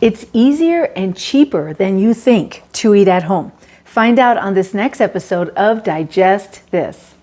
It's easier and cheaper than you think to eat at home. Find out on this next episode of Digest This.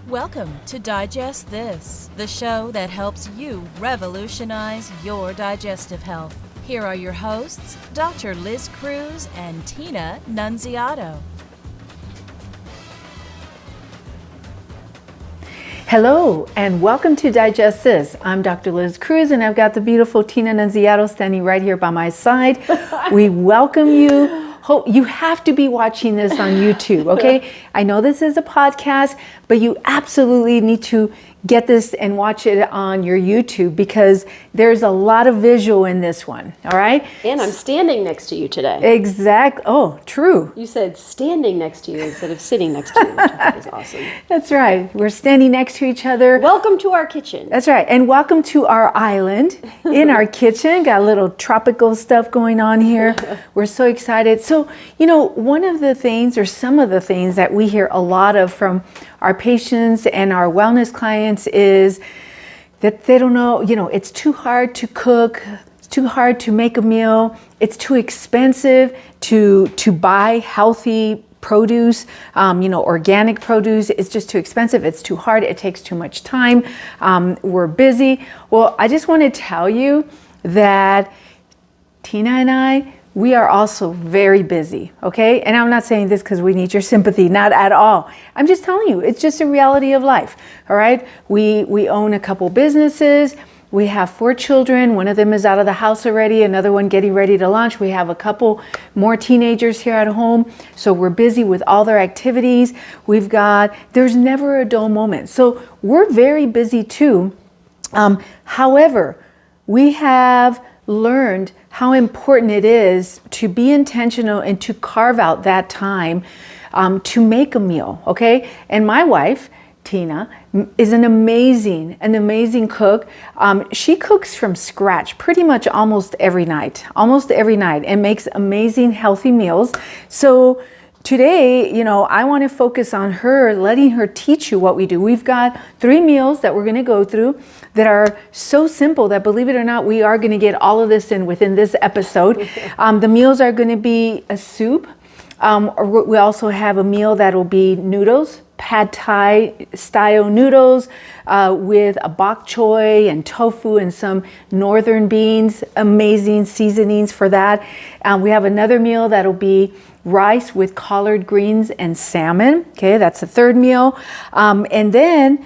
Welcome to Digest This, the show that helps you revolutionize your digestive health. Here are your hosts, Dr. Liz Cruz and Tina Nunziato. Hello and welcome to Digest This. I'm Dr. Liz Cruz and I've got the beautiful Tina Nunziato standing right here by my side. We welcome you. You have to be watching this on YouTube, okay? I know this is a podcast, but you absolutely need to get this and watch it on your YouTube because there's a lot of visual in this one, all right? And I'm standing next to you today. Exact. Oh, true. You said standing next to you instead of sitting next to you, which I think is awesome. That's right. We're standing next to each other. Welcome to our kitchen. That's right. And welcome to our island in our kitchen. Got a little tropical stuff going on here. We're so excited. So, one of the things or some of the things that we hear a lot of from our patients and our wellness clients is that they don't know, it's too hard to cook, it's too hard to make a meal, it's too expensive to buy healthy produce, organic produce. It's just too expensive, it's too hard, it takes too much time, we're busy. Well, I just want to tell you that Tina and I, we are also very busy, okay? And I'm not saying this because we need your sympathy, not at all. I'm just telling you, it's just a reality of life, all right? We own a couple businesses. We have 4 children. One of them is out of the house already, another one getting ready to launch. We have a couple more teenagers here at home. So we're busy with all their activities. There's never a dull moment. So we're very busy too. However, we have learned how important it is to be intentional and to carve out that time to make a meal, okay? And my wife, Tina, is an amazing cook. She cooks from scratch pretty much almost every night, and makes amazing healthy meals. So today, I want to focus on her, letting her teach you what we do. We've got 3 meals that we're going to go through that are so simple that, believe it or not, we are going to get all of this in within this episode. The meals are going to be a soup. We also have a meal that will be noodles, pad thai style noodles with a bok choy and tofu and some northern beans, amazing seasonings for that. We have another meal that'll be rice with collard greens and salmon. Okay, that's the 3rd meal. And then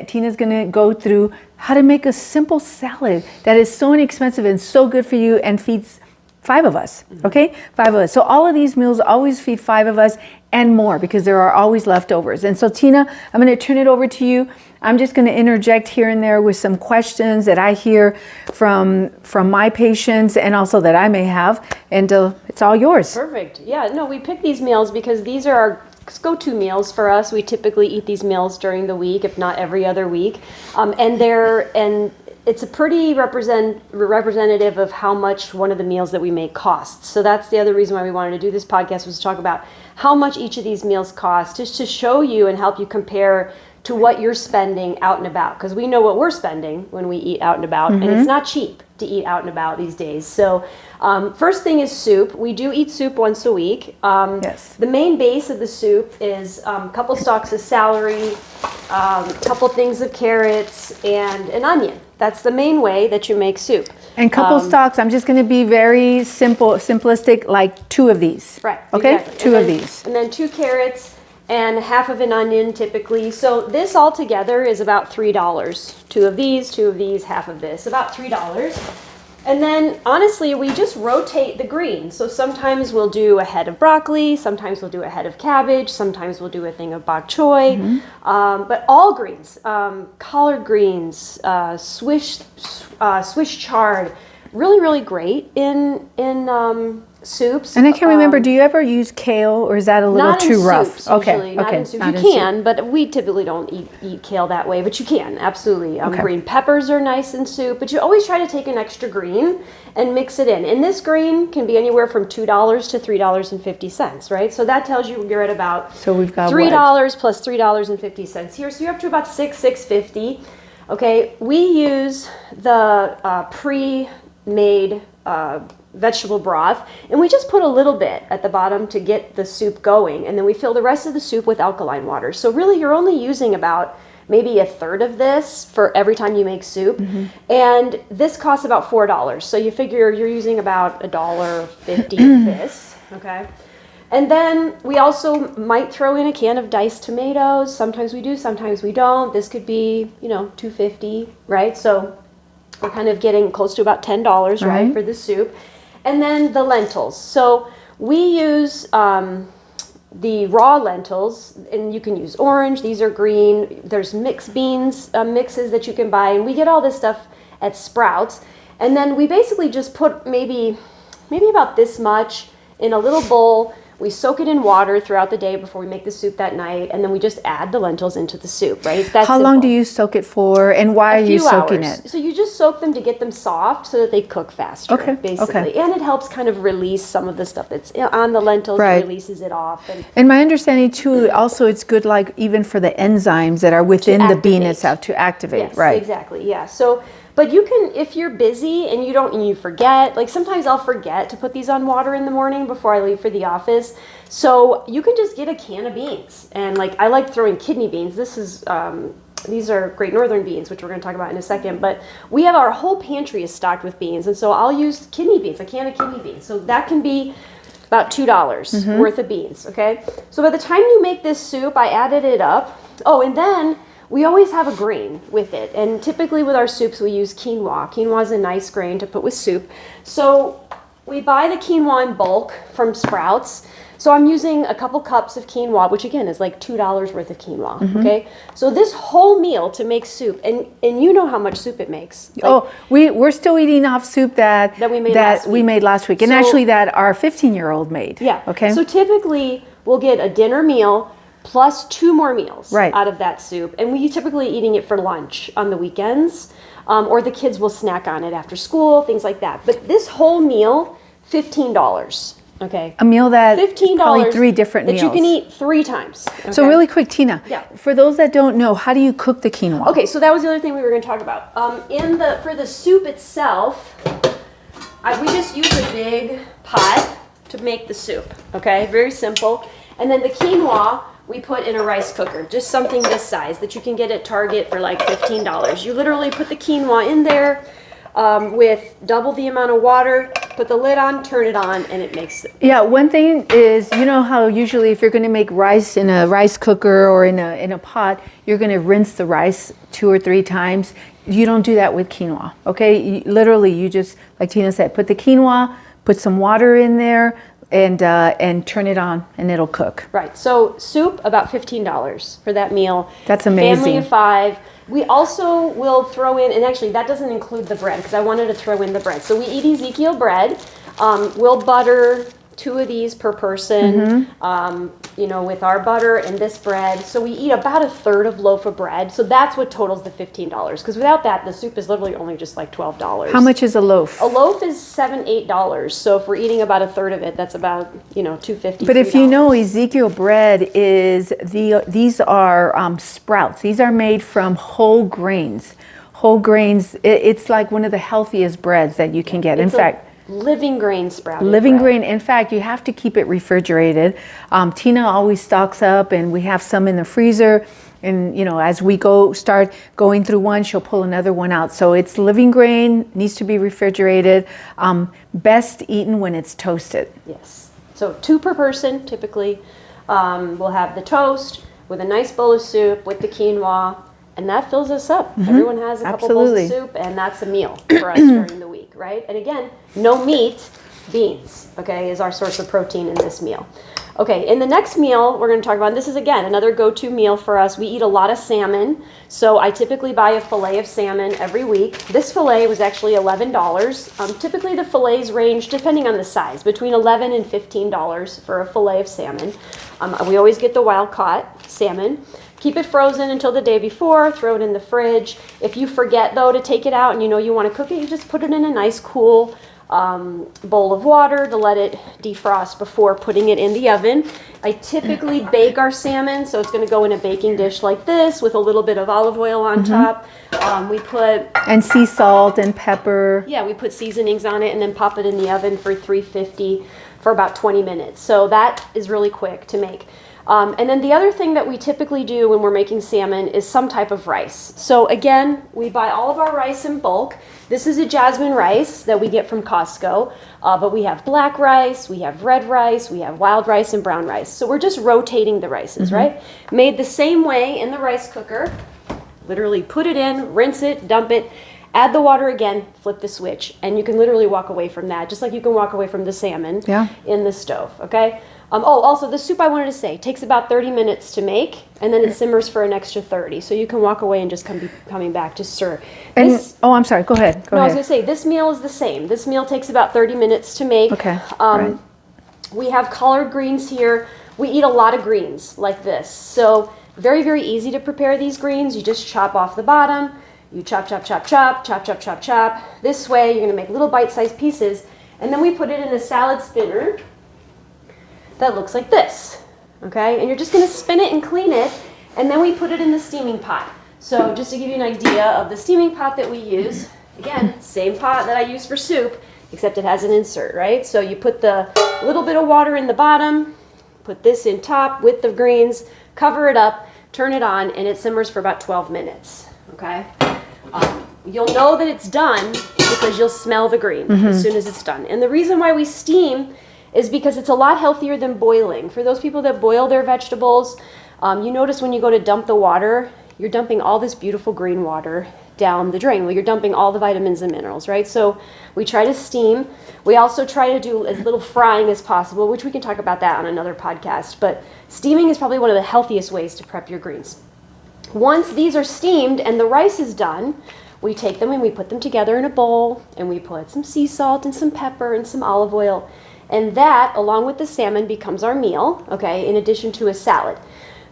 Tina's gonna go through how to make a simple salad that is so inexpensive and so good for you and feeds 5 of us, okay? 5 of us. So all of these meals always feed 5 of us and more because there are always leftovers. And so Tina, I'm gonna turn it over to you. I'm just gonna interject here and there with some questions that I hear from my patients and also that I may have, and it's all yours. Perfect. Yeah, no, we picked these meals because these are our go-to meals for us. We typically eat these meals during the week, if not every other week. And it's a pretty representative of how much one of the meals that we make costs. So that's the other reason why we wanted to do this podcast, was to talk about how much each of these meals cost, just to show you and help you compare to what you're spending out and about. Because we know what we're spending when we eat out and about, and it's not cheap to eat out and about these days. So first thing is soup. We do eat soup once a week. Yes. The main base of the soup is a couple stalks of celery, a couple things of carrots, and an onion. That's the main way that you make soup. And couple stalks, I'm just going to be very simplistic, like 2 of these. Right. Okay, exactly. 2 of these. And then 2 carrots and half of an onion typically. So this all together is about $3. 2 of these, half of this, about $3. And then honestly, we just rotate the greens. So sometimes we'll do a head of broccoli, sometimes we'll do a head of cabbage, sometimes we'll do a thing of bok choy, but all greens, collard greens, Swiss chard, really great in soups. And I can't remember, do you ever use kale, or is that a little Not too in rough? soups, usually. Not in soups. not You in soup. can, but we typically don't eat kale that way. But you can, absolutely. Green peppers are nice in soup, but you always try to take an extra green and mix it in. And this green can be anywhere from $2 to $3.50, right? So that tells you you're at about So we've got $3 plus $3.50 here. So you're up to about $6.50. Okay, we use the pre-made vegetable broth, and we just put a little bit at the bottom to get the soup going, and then we fill the rest of the soup with alkaline water. So really you're only using about maybe a third of this for every time you make soup, and this costs about $4. So you figure you're using about $1.50 of this, okay? And then we also might throw in a can of diced tomatoes. Sometimes we do, sometimes we don't. This could be, $2.50, right? So we're kind of getting close to about $10, right, for the soup. And then the lentils. So we use the raw lentils, and you can use orange. These are green. There's mixed beans mixes that you can buy, and we get all this stuff at Sprouts. And then we basically just put maybe about this much in a little bowl. We soak it in water throughout the day before we make the soup that night, and then we just add the lentils into the soup, right? It's that How long do you soak it for, and why are you soaking it? So you just soak them to get them soft so that they cook faster, basically. And it helps kind of release some of the stuff that's on the lentils, releases it off. And my understanding too, also it's good like even for the enzymes that are within the bean itself to activate, yes, exactly, yeah. So, but you can, if you're busy and you forget, like sometimes I'll forget to put these on water in the morning before I leave for the office. So you can just get a can of beans. And like, I like throwing kidney beans. These are Great Northern beans, which we're going to talk about in a second. But we have our whole pantry is stocked with beans. And so I'll use kidney beans, a can of kidney beans. So that can be about $2 worth of beans, okay? So by the time you make this soup, I added it up. Oh, and then we always have a grain with it, and typically with our soups we use quinoa. Quinoa is a nice grain to put with soup. So we buy the quinoa in bulk from Sprouts. So I'm using a couple cups of quinoa, which again is like $2 worth of quinoa, okay? So this whole meal to make soup, and you know how much soup it makes. Like, we're still eating off soup that we made last week, and So, actually that our 15-year-old made. Yeah, okay. So typically we'll get a dinner meal plus 2 more meals out of that soup. And we typically eating it for lunch on the weekends, or the kids will snack on it after school, things like that. But this whole meal, $15, okay? A meal that $15 probably 3 different meals. that you can eat 3 times. Okay? So really quick, Tina, Yeah. for those that don't know, how do you cook the quinoa? Okay, so that was the other thing we were going to talk about. For the soup itself, we just use a big pot to make the soup, okay? Very simple. And then the quinoa, we put in a rice cooker, just something this size that you can get at Target for like $15. You literally put the quinoa in there with double the amount of water, put the lid on, turn it on, and it makes it. Yeah, one thing is, you know how usually if you're going to make rice in a rice cooker or in a pot, you're going to rinse the rice 2 or 3 times. You don't do that with quinoa, okay? Literally, you just, like Tina said, put the quinoa, put some water in there, and turn it on, and it'll cook. Right. So soup, about $15 for that meal. That's amazing. Family of 5. We also will throw in, and actually that doesn't include the bread because I wanted to throw in the bread. So we eat Ezekiel bread. We'll butter 2 of these per person, with our butter and this bread. So we eat about a third of loaf of bread. So that's what totals the $15. Because without that, the soup is literally only just like $12. How much is a loaf? A loaf is $7-8. So if we're eating about a third of it, that's about $2.50. But if you know, Ezekiel bread is these are sprouts. These are made from whole grains. Whole grains. It's like one of the healthiest breads that you can get. In fact, living grain sprouted living bread. grain. In fact, you have to keep it refrigerated. Tina always stocks up, and we have some in the freezer. And as we start going through one, she'll pull another one out. So it's living grain, needs to be refrigerated. Best eaten when it's toasted. Yes. So 2 per person typically. We'll have the toast with a nice bowl of soup with the quinoa, and that fills us up. Everyone has a couple bowls of soup, and that's a meal for us during the week, right? And again, no meat, beans, okay, is our source of protein in this meal. Okay, in the next meal we're going to talk about, this is again another go-to meal for us. We eat a lot of salmon, so I typically buy a fillet of salmon every week. This fillet was actually $11. Typically the fillets range, depending on the size, between $11 and $15 for a fillet of salmon. We always get the wild-caught salmon. Keep it frozen until the day before, throw it in the fridge. If you forget, though, to take it out and you know you want to cook it, you just put it in a nice, cool bowl of water to let it defrost before putting it in the oven. I typically bake our salmon, so it's going to go in a baking dish like this with a little bit of olive oil on top. We put... And sea salt and pepper. Yeah, we put seasonings on it and then pop it in the oven for 350 for about 20 minutes. So that is really quick to make. And then the other thing that we typically do when we're making salmon is some type of rice. So again, we buy all of our rice in bulk. This is a jasmine rice that we get from Costco, but we have black rice, we have red rice, we have wild rice and brown rice. So we're just rotating the rices, right? Made the same way in the rice cooker. Literally put it in, rinse it, dump it, add the water again, flip the switch, and you can literally walk away from that, just like you can walk away from the salmon in the stove, okay? Also, the soup I wanted to say takes about 30 minutes to make, and then it simmers for an extra 30. So you can walk away and just coming back to stir. And, I'm sorry, go ahead. I was going to say, this meal is the same. This meal takes about 30 minutes to make. Okay, right. We have collard greens here. We eat a lot of greens like this. So very, very easy to prepare these greens. You just chop off the bottom. You chop, chop, chop, chop, chop, chop, chop, chop. This way, you're going to make little bite-sized pieces. And then we put it in a salad spinner that looks like this, okay? And you're just gonna spin it and clean it, and then we put it in the steaming pot. So just to give you an idea of the steaming pot that we use, again, same pot that I use for soup, except it has an insert, right? So you put the little bit of water in the bottom, put this in top with the greens, cover it up, turn it on, and it simmers for about 12 minutes, okay? You'll know that it's done because you'll smell the green as soon as it's done. And the reason why we steam is because it's a lot healthier than boiling. For those people that boil their vegetables, you notice when you go to dump the water, you're dumping all this beautiful green water down the drain. Well, you're dumping all the vitamins and minerals, right? So we try to steam. We also try to do as little frying as possible, which we can talk about that on another podcast. But steaming is probably one of the healthiest ways to prep your greens. Once these are steamed and the rice is done, we take them and we put them together in a bowl, and we put some sea salt and some pepper and some olive oil. And that, along with the salmon, becomes our meal, okay, in addition to a salad.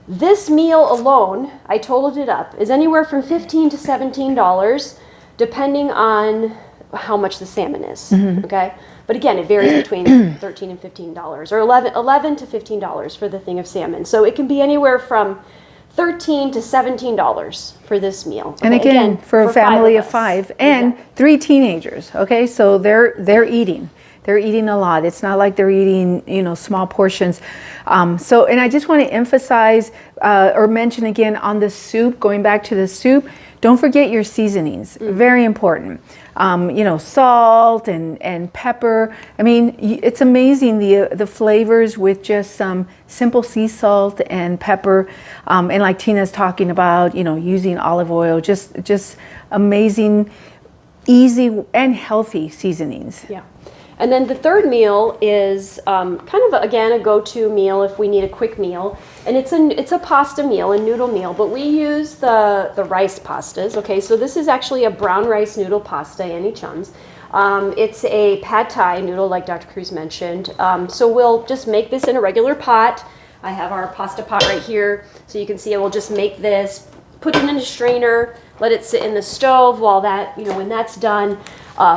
This meal alone, I totaled it up, is anywhere from $15 to $17, depending on how much the salmon is, okay? But again, it varies between $13 and $15, or $11 to $15 for the thing of salmon. So it can be anywhere from $13 to $17 for this meal. And okay? again, for a family of us. 5 and 3 teenagers, okay? So they're eating. They're eating a lot. It's not like they're eating, small portions. And I just want to emphasize or mention again on the soup, going back to the soup, don't forget your seasonings. Very important. Salt and pepper. I mean, it's amazing the flavors with just some simple sea salt and pepper. And like Tina's talking about, using olive oil, just amazing, easy and healthy seasonings. Yeah. And then the third meal is kind of, again, a go-to meal if we need a quick meal. And it's a pasta meal, a noodle meal, but we use the rice pastas. Okay, so this is actually a brown rice noodle pasta, any chums. It's a pad thai noodle, like Dr. Cruz mentioned. So we'll just make this in a regular pot. I have our pasta pot right here, so you can see I will just make this, put it in a strainer, let it sit in the stove while that, when that's done.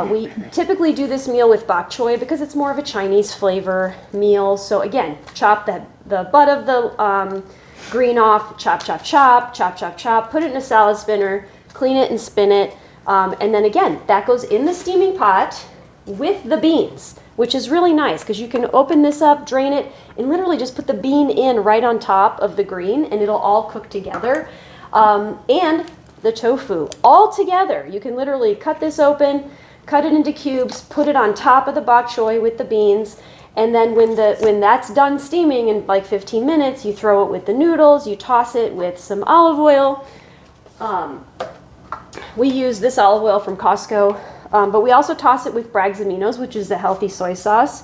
We typically do this meal with bok choy because it's more of a Chinese flavor meal. So again, chop the butt of the green off, chop, chop, chop, chop, chop, chop, put it in a salad spinner, clean it and spin it. And then again, that goes in the steaming pot with the beans, which is really nice because you can open this up, drain it, and literally just put the bean in right on top of the green and it'll all cook together. And the tofu all together. You can literally cut this open, cut it into cubes, put it on top of the bok choy with the beans, and then when that's done steaming in like 15 minutes, you throw it with the noodles, you toss it with some olive oil. We use this olive oil from Costco, but we also toss it with Bragg's Aminos, which is a healthy soy sauce.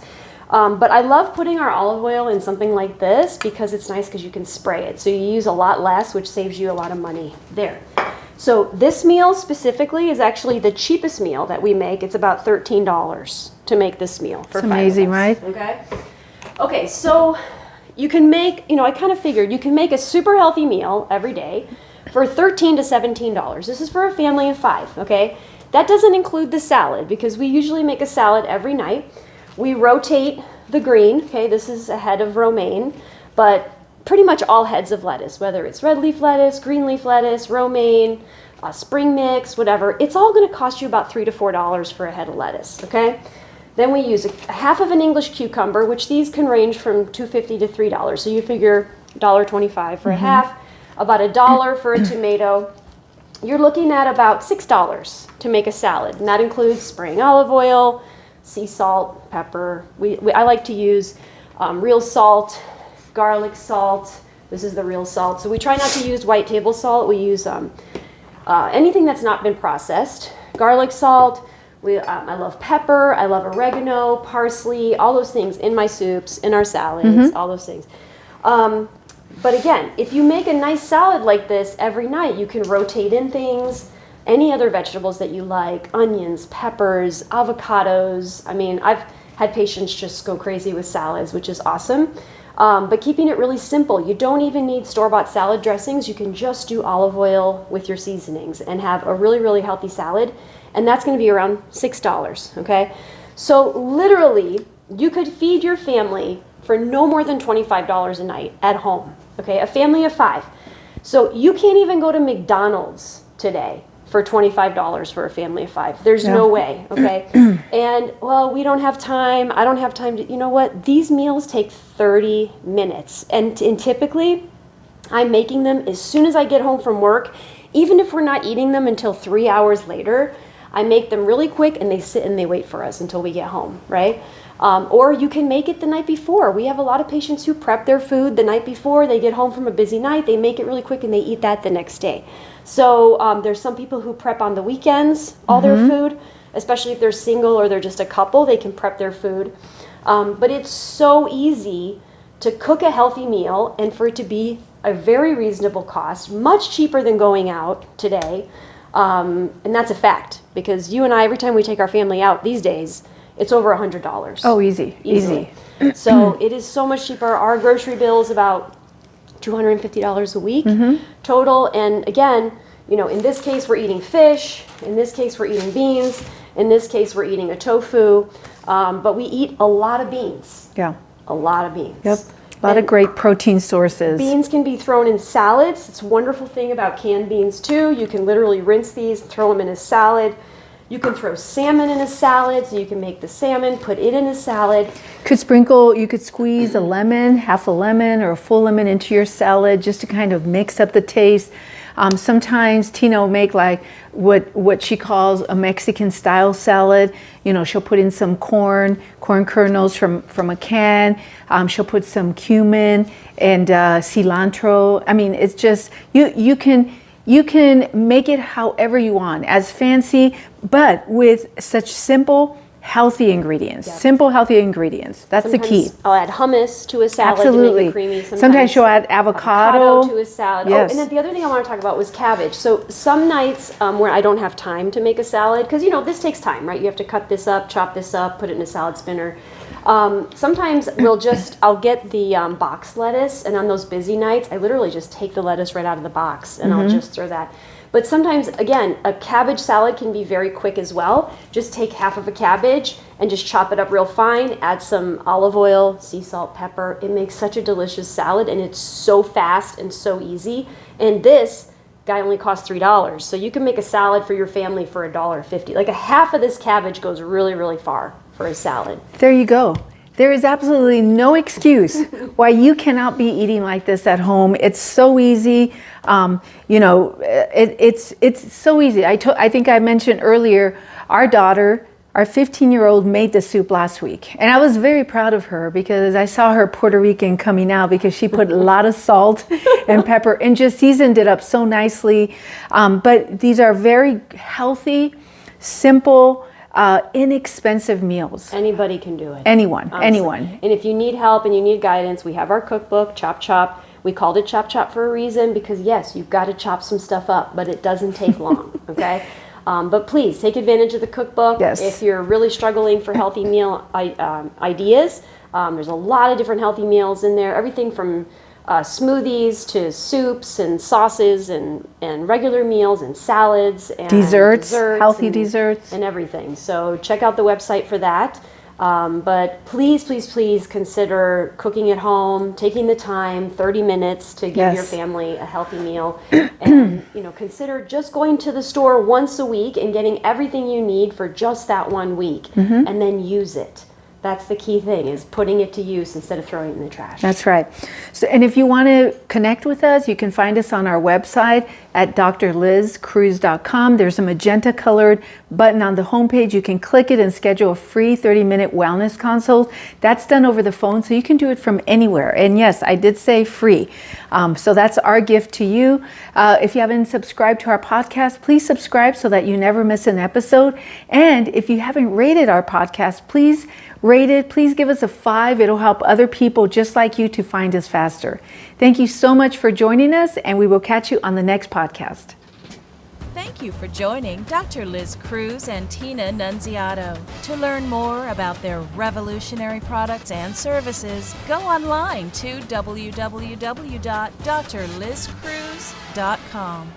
But I love putting our olive oil in something like this because it's nice because you can spray it. So you use a lot less, which saves you a lot of money there. So this meal specifically is actually the cheapest meal that we make. It's about $13 to make this meal for 5 of us. Amazing, right? Okay. Okay, so you can make, I kind of figured you can make a super healthy meal every day for $13 to $17. This is for a family of 5, okay? That doesn't include the salad because we usually make a salad every night. We rotate the green, okay? This is a head of romaine, but pretty much all heads of lettuce, whether it's red leaf lettuce, green leaf lettuce, romaine, spring mix, whatever, it's all going to cost you about $3 to $4 for a head of lettuce, okay? Then we use a half of an English cucumber, which these can range from $2.50 to $3. So you figure $1.25 for a half, about $1 for a tomato. You're looking at about $6 to make a salad, and that includes spraying olive oil, sea salt, pepper. I like to use real salt, garlic salt. This is the real salt. So we try not to use white table salt. We use anything that's not been processed. Garlic salt. I love pepper. I love oregano, parsley, all those things in my soups, in our salads, all those things. But again, if you make a nice salad like this every night, you can rotate in things, any other vegetables that you like, onions, peppers, avocados. I mean, I've had patients just go crazy with salads, which is awesome. But keeping it really simple. You don't even need store-bought salad dressings. You can just do olive oil with your seasonings and have a really, really healthy salad. And that's going to be around $6, okay? So literally, you could feed your family for no more than $25 a night at home, okay? A family of 5. So you can't even go to McDonald's today for $25 for a family of 5. There's no way, okay? And, well, we don't have time. I don't have time to, you know what? These meals take 30 minutes. And typically, I'm making them as soon as I get home from work. Even if we're not eating them until 3 hours later, I make them really quick and they sit and they wait for us until we get home, right? Or you can make it the night before. We have a lot of patients who prep their food the night before. They get home from a busy night, they make it really quick and they eat that the next day. So there's some people who prep on the weekends all their food, especially if they're single or they're just a couple, they can prep their food. But it's so easy to cook a healthy meal and for it to be a very reasonable cost, much cheaper than going out today. And that's a fact because you and I, every time we take our family out these days, it's over $100. Oh, easy. So it is so much cheaper. Our grocery bill is about $250 a week total. And again, in this case, we're eating fish. In this case, we're eating beans. In this case, we're eating a tofu. But we eat a lot of beans. Yeah. A lot of beans. Yep. A lot of great protein sources. Beans can be thrown in salads. It's a wonderful thing about canned beans too. You can literally rinse these, throw them in a salad. You can throw salmon in a salad, so you can make the salmon, put it in a salad. You could squeeze a lemon, half a lemon or a full lemon into your salad just to kind of mix up the taste. Sometimes Tina will make like what she calls a Mexican style salad. She'll put in some corn kernels from a can. She'll put some cumin and cilantro. I mean, it's just, you can make it however you want, as fancy, but with such simple, healthy ingredients. Yep. Simple, healthy ingredients. That's the key. I'll add hummus to a salad Absolutely. to make it creamy. Sometimes she'll add avocado to a salad. Yes. Oh, and then the other thing I want to talk about was cabbage. So some nights where I don't have time to make a salad, because this takes time, right? You have to cut this up, chop this up, put it in a salad spinner. Sometimes I'll get the box lettuce, and on those busy nights, I literally just take the lettuce right out of the box, and I'll just throw that. But sometimes, again, a cabbage salad can be very quick as well. Just take half of a cabbage and just chop it up real fine, add some olive oil, sea salt, pepper. It makes such a delicious salad, and it's so fast and so easy. And this guy only costs $3. So you can make a salad for your family for $1.50. Like a half of this cabbage goes really, really far for a salad. There you go. There is absolutely no excuse why you cannot be eating like this at home. It's so easy. It's so easy. I think I mentioned earlier, our daughter, our 15-year-old made the soup last week. And I was very proud of her because I saw her Puerto Rican coming out because she put a lot of salt and pepper and just seasoned it up so nicely. But these are very healthy, simple, inexpensive meals. Anybody can do it. Anyone, Honestly. anyone. And if you need help and you need guidance, we have our cookbook, Chop Chop. We called it Chop Chop for a reason because, yes, you've got to chop some stuff up, but it doesn't take long, okay? But please take advantage of the cookbook. Yes. If you're really struggling for healthy meal ideas, there's a lot of different healthy meals in there, everything from smoothies to soups and sauces and regular meals and salads and Desserts, healthy desserts. and everything. So check out the website for that. But please, please, please consider cooking at home, taking the time, 30 minutes to give your Yes. family a healthy meal. And, consider just going to the store once a week and getting everything you need for just that 1 week. And then use it. That's the key thing, is putting it to use instead of throwing it in the trash. That's right. So, and if you want to connect with us, you can find us on our website at drlizcruz.com. There's a magenta colored button on the homepage. You can click it and schedule a free 30-minute wellness consult. That's done over the phone, so you can do it from anywhere. And yes, I did say free. So that's our gift to you. If you haven't subscribed to our podcast, please subscribe so that you never miss an episode. And if you haven't rated our podcast, please rate it. Please give us a 5. It'll help other people just like you to find us faster. Thank you so much for joining us, and we will catch you on the next podcast. Thank you for joining Dr. Liz Cruz and Tina Nunziato. To learn more about their revolutionary products and services, go online to www.drlizcruz.com.